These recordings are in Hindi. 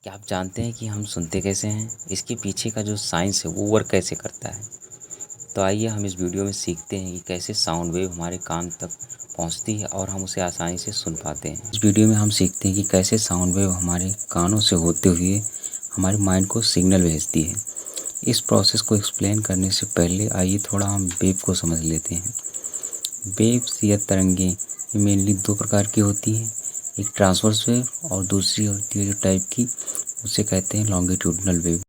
क्या आप जानते हैं कि हम सुनते कैसे हैं? इसके पीछे का जो साइंस है वो वर्क कैसे करता है? तो आइए हम इस वीडियो में सीखते हैं कि कैसे साउंड वेव हमारे कान तक पहुंचती है और हम उसे आसानी से सुन पाते हैं। इस वीडियो में हम सीखते हैं कि कैसे साउंड वेव हमारे कानों से होते हुए हमारे माइंड को सिग्नल भेजती है। इस प्रोसेस को एक्सप्लेन करने से पहले आइए थोड़ा हम वेव को समझ लेते हैं। वेव्स या तरंगें ये मेनली दो प्रकार की होती हैं, एक ट्रांसवर्स वेव और दूसरी होती है जो टाइप की, उसे कहते हैं longitudinal wave.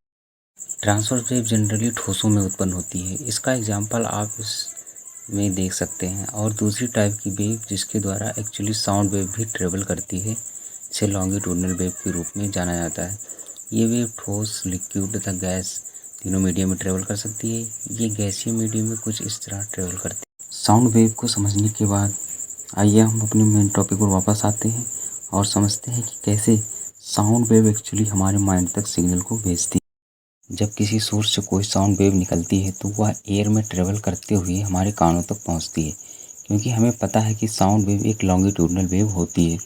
Transverse wave generally ठोसों में उत्पन्न होती है, इसका एग्जाम्पल आप इसमें देख सकते हैं। और दूसरी टाइप की वेव जिसके द्वारा एक्चुअली साउंड वेव भी ट्रेवल करती है, इसे लॉन्गिट्यूडनल वेव के रूप में जाना जाता है। ये वेव ठोस, लिक्विड तथा गैस तीनों मीडियम में ट्रेवल कर सकती है। ये गैसीय मीडियम में कुछ इस तरह ट्रेवल करती है। साउंड वेव को समझने के बाद आइए हम अपने मेन टॉपिक पर वापस आते हैं और समझते हैं कि कैसे साउंड वेव एक्चुअली हमारे माइंड तक सिग्नल को भेजती है। जब किसी सोर्स से कोई साउंड वेव निकलती है तो वह एयर में ट्रेवल करते हुए हमारे कानों तक पहुंचती है, क्योंकि हमें पता है कि साउंड वेव एक लॉन्गिट्यूडनल वेव होती है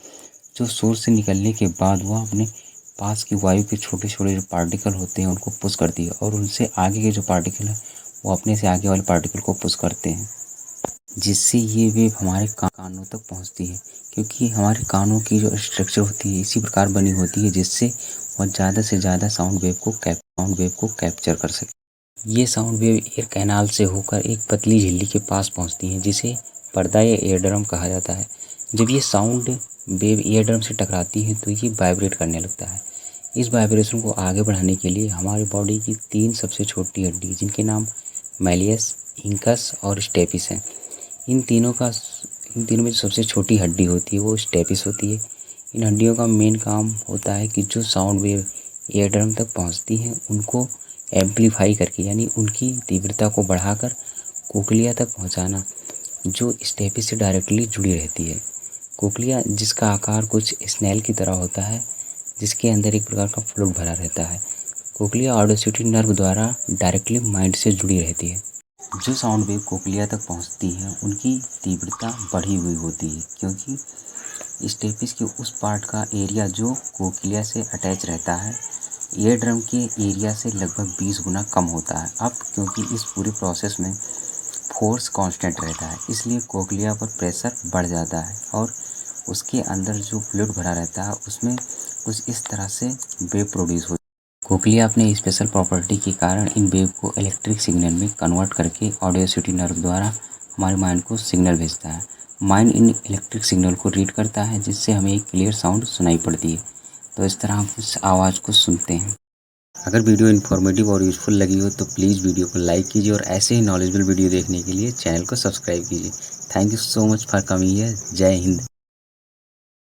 जो सोर्स से निकलने के बाद वह अपने पास की वायु के छोटे छोटे जो पार्टिकल होते हैं उनको पुश करती है और उनसे आगे के जो पार्टिकल है वो अपने से आगे वाले पार्टिकल को पुश करते हैं, जिससे ये वेव हमारे कानों तक पहुंचती है। क्योंकि हमारे कानों की जो स्ट्रक्चर होती है इसी प्रकार बनी होती है जिससे वह ज़्यादा से ज़्यादा साउंड वेव को कैप्चर कर सके। ये साउंड वेव एयर कैनाल से होकर एक पतली झिल्ली के पास पहुंचती हैं जिसे पर्दा या ईयर ड्रम कहा जाता है। जब ये साउंड वेव ईयर ड्रम से टकराती है तो ये वाइब्रेट करने लगता है। इस वाइब्रेशन को आगे बढ़ाने के लिए हमारी बॉडी की 3 सबसे छोटी हड्डी, जिनके नाम मैलियस, इंकस और स्टेपिस हैं, इन तीनों में जो सबसे छोटी हड्डी होती है वो स्टेपिस होती है। इन हड्डियों का मेन काम होता है कि जो साउंड वेव ईयर ड्रम तक पहुंचती हैं उनको एम्पलीफाई करके, यानी उनकी तीव्रता को बढ़ाकर कोक्लिया तक पहुंचाना, जो स्टेपिस से डायरेक्टली जुड़ी रहती है। कोक्लिया, जिसका आकार कुछ स्नेल की तरह होता है, जिसके अंदर एक प्रकार का फ्लूइड भरा रहता है। कोक्लिया ऑडियोसिटी नर्व द्वारा डायरेक्टली माइंड से जुड़ी रहती है। जो साउंड वेव कोक्लिया तक पहुंचती है उनकी तीव्रता बढ़ी हुई होती है, क्योंकि स्टेपिस के उस पार्ट का एरिया जो कोक्लिया से अटैच रहता है ईयर ड्रम के एरिया से लगभग 20 गुना कम होता है। अब क्योंकि इस पूरे प्रोसेस में फोर्स कांस्टेंट रहता है, इसलिए कोक्लिया पर प्रेशर बढ़ जाता है और उसके अंदर जो फ्लूइड भरा रहता है उसमें कुछ इस तरह से वेव प्रोड्यूस होती है। कोक्लिया अपने स्पेशल प्रॉपर्टी के कारण इन वेव को इलेक्ट्रिक सिग्नल में कन्वर्ट करके ऑडियोसिटी नर्व द्वारा हमारे माइंड को सिग्नल भेजता है। माइंड इन इलेक्ट्रिक सिग्नल को रीड करता है, जिससे हमें एक क्लियर साउंड सुनाई पड़ती है। तो इस तरह हम उस आवाज़ को सुनते हैं। अगर वीडियो इन्फॉर्मेटिव और यूज़फुल लगी हो तो प्लीज़ वीडियो को लाइक कीजिए और ऐसे ही नॉलेजेबल वीडियो देखने के लिए चैनल को सब्सक्राइब कीजिए। Thank you so much for coming here. जय हिंद।